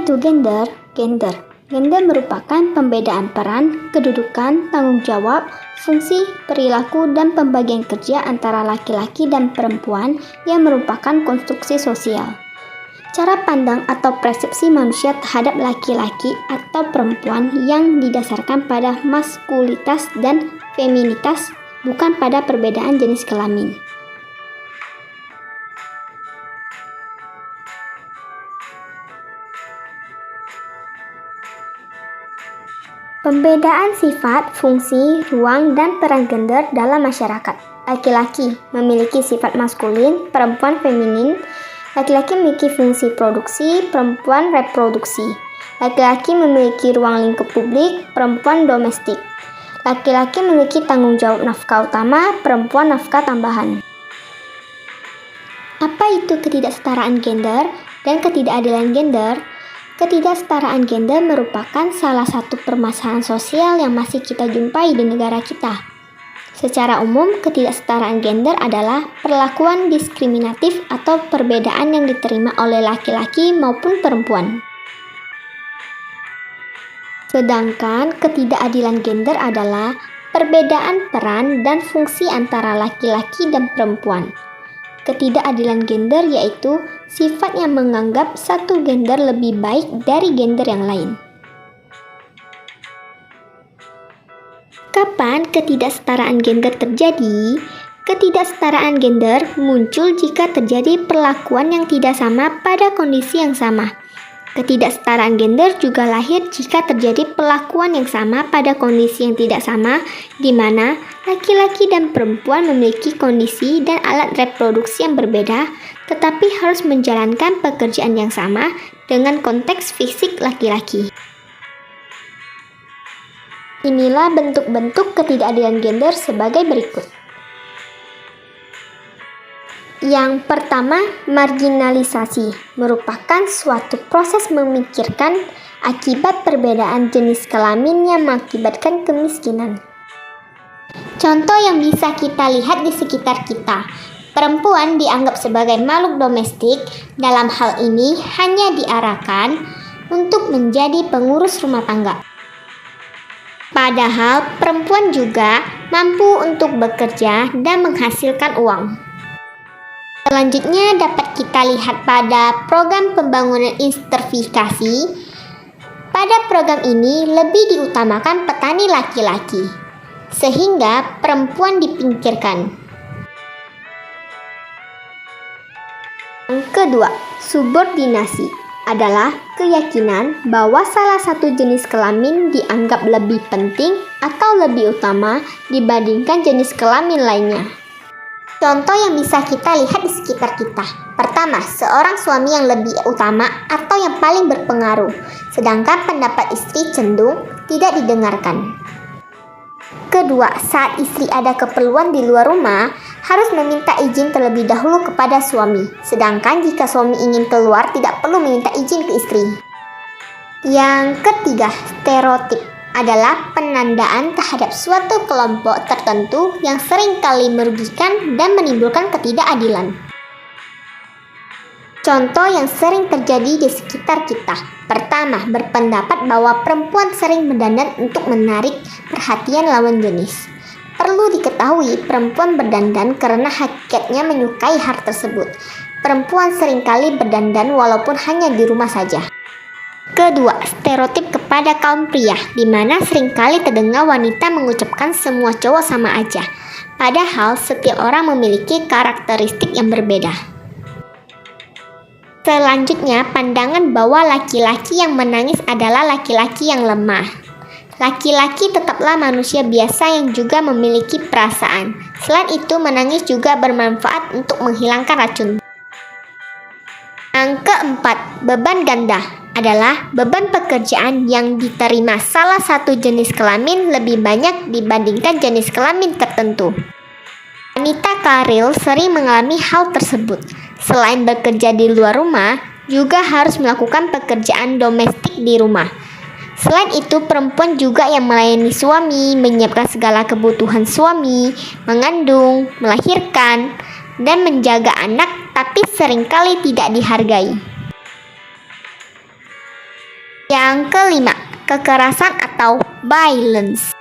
itu gender? Gender merupakan pembedaan peran, kedudukan, tanggung jawab, fungsi, perilaku, dan pembagian kerja antara laki-laki dan perempuan yang merupakan konstruksi sosial. Cara pandang atau persepsi manusia terhadap laki-laki atau perempuan yang didasarkan pada maskulitas dan feminitas, bukan pada perbedaan jenis kelamin. Pembedaan sifat, fungsi, ruang, dan peran gender dalam masyarakat. Laki-laki memiliki sifat maskulin, perempuan feminin. Laki-laki memiliki fungsi produksi, perempuan reproduksi. Laki-laki memiliki ruang lingkup publik, perempuan domestik. Laki-laki memiliki tanggung jawab nafkah utama, perempuan nafkah tambahan. Apa itu ketidaksetaraan gender dan ketidakadilan gender? Ketidaksetaraan gender merupakan salah satu permasalahan sosial yang masih kita jumpai di negara kita. Secara umum, ketidaksetaraan gender adalah perlakuan diskriminatif atau perbedaan yang diterima oleh laki-laki maupun perempuan. Sedangkan ketidakadilan gender adalah perbedaan peran dan fungsi antara laki-laki dan perempuan. Ketidakadilan gender yaitu sifat yang menganggap satu gender lebih baik dari gender yang lain. Kapan ketidaksetaraan gender terjadi? Ketidaksetaraan gender muncul jika terjadi perlakuan yang tidak sama pada kondisi yang sama. Ketidaksetaraan gender juga lahir jika terjadi perlakuan yang sama pada kondisi yang tidak sama, di mana laki-laki dan perempuan memiliki kondisi dan alat reproduksi yang berbeda, tetapi harus menjalankan pekerjaan yang sama dengan konteks fisik laki-laki. Inilah bentuk-bentuk ketidakadilan gender sebagai berikut. Yang pertama, marginalisasi merupakan suatu proses memikirkan akibat perbedaan jenis kelamin yang mengakibatkan kemiskinan. Contoh yang bisa kita lihat di sekitar kita, perempuan dianggap sebagai makhluk domestik, dalam hal ini hanya diarahkan untuk menjadi pengurus rumah tangga. Padahal perempuan juga mampu untuk bekerja dan menghasilkan uang. Selanjutnya dapat kita lihat pada program pembangunan insertifikasi. Pada program ini lebih diutamakan petani laki-laki, sehingga perempuan dipinggirkan. Yang kedua, subordinasi adalah keyakinan bahwa salah satu jenis kelamin dianggap lebih penting atau lebih utama dibandingkan jenis kelamin lainnya. Contoh yang bisa kita lihat di sekitar kita. Pertama, seorang suami yang lebih utama atau yang paling berpengaruh, sedangkan pendapat istri cenderung tidak didengarkan. Kedua, saat istri ada keperluan di luar rumah, harus meminta izin terlebih dahulu kepada suami, sedangkan jika suami ingin keluar tidak perlu meminta izin ke istri. Yang ketiga, stereotip adalah penandaan terhadap suatu kelompok tertentu yang seringkali merugikan dan menimbulkan ketidakadilan. Contoh yang sering terjadi di sekitar kita. Pertama, berpendapat bahwa perempuan sering berdandan untuk menarik perhatian lawan jenis. Perlu diketahui, perempuan berdandan karena hakikatnya menyukai hal tersebut. Perempuan seringkali berdandan walaupun hanya di rumah saja. Kedua, stereotip kepada kaum pria, di mana seringkali terdengar wanita mengucapkan semua cowok sama aja. Padahal setiap orang memiliki karakteristik yang berbeda. Selanjutnya, pandangan bahwa laki-laki yang menangis adalah laki-laki yang lemah. Laki-laki tetaplah manusia biasa yang juga memiliki perasaan. Selain itu, menangis juga bermanfaat untuk menghilangkan racun. Yang keempat, beban ganda adalah beban pekerjaan yang diterima salah satu jenis kelamin lebih banyak dibandingkan jenis kelamin tertentu. Wanita karir sering mengalami hal tersebut. Selain bekerja di luar rumah, juga harus melakukan pekerjaan domestik di rumah. Selain itu, perempuan juga yang melayani suami, menyiapkan segala kebutuhan suami, mengandung, melahirkan, dan menjaga anak, tapi seringkali tidak dihargai. Yang kelima, kekerasan atau violence.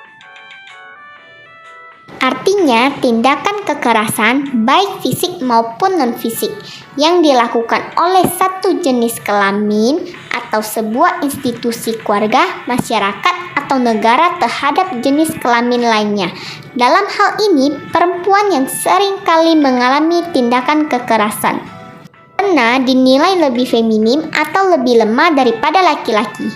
Artinya, tindakan kekerasan baik fisik maupun non-fisik yang dilakukan oleh satu jenis kelamin atau sebuah institusi keluarga, masyarakat, atau negara terhadap jenis kelamin lainnya. Dalam hal ini, perempuan yang sering kali mengalami tindakan kekerasan karena dinilai lebih feminim atau lebih lemah daripada laki-laki.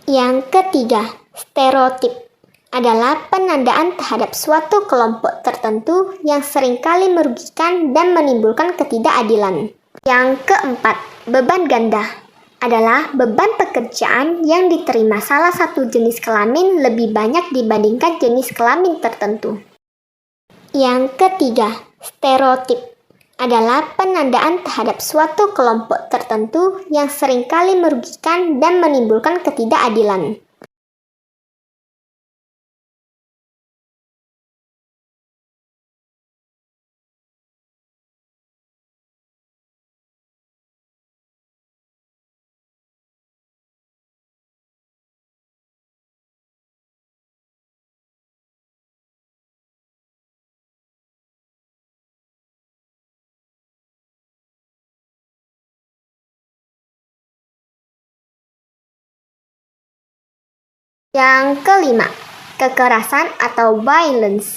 Yang ketiga, stereotip adalah penandaan terhadap suatu kelompok tertentu yang seringkali merugikan dan menimbulkan ketidakadilan. Yang keempat, beban ganda adalah beban pekerjaan yang diterima salah satu jenis kelamin lebih banyak dibandingkan jenis kelamin tertentu. Yang ketiga, stereotip adalah penandaan terhadap suatu kelompok tertentu yang seringkali merugikan dan menimbulkan ketidakadilan. Yang kelima, kekerasan atau violence.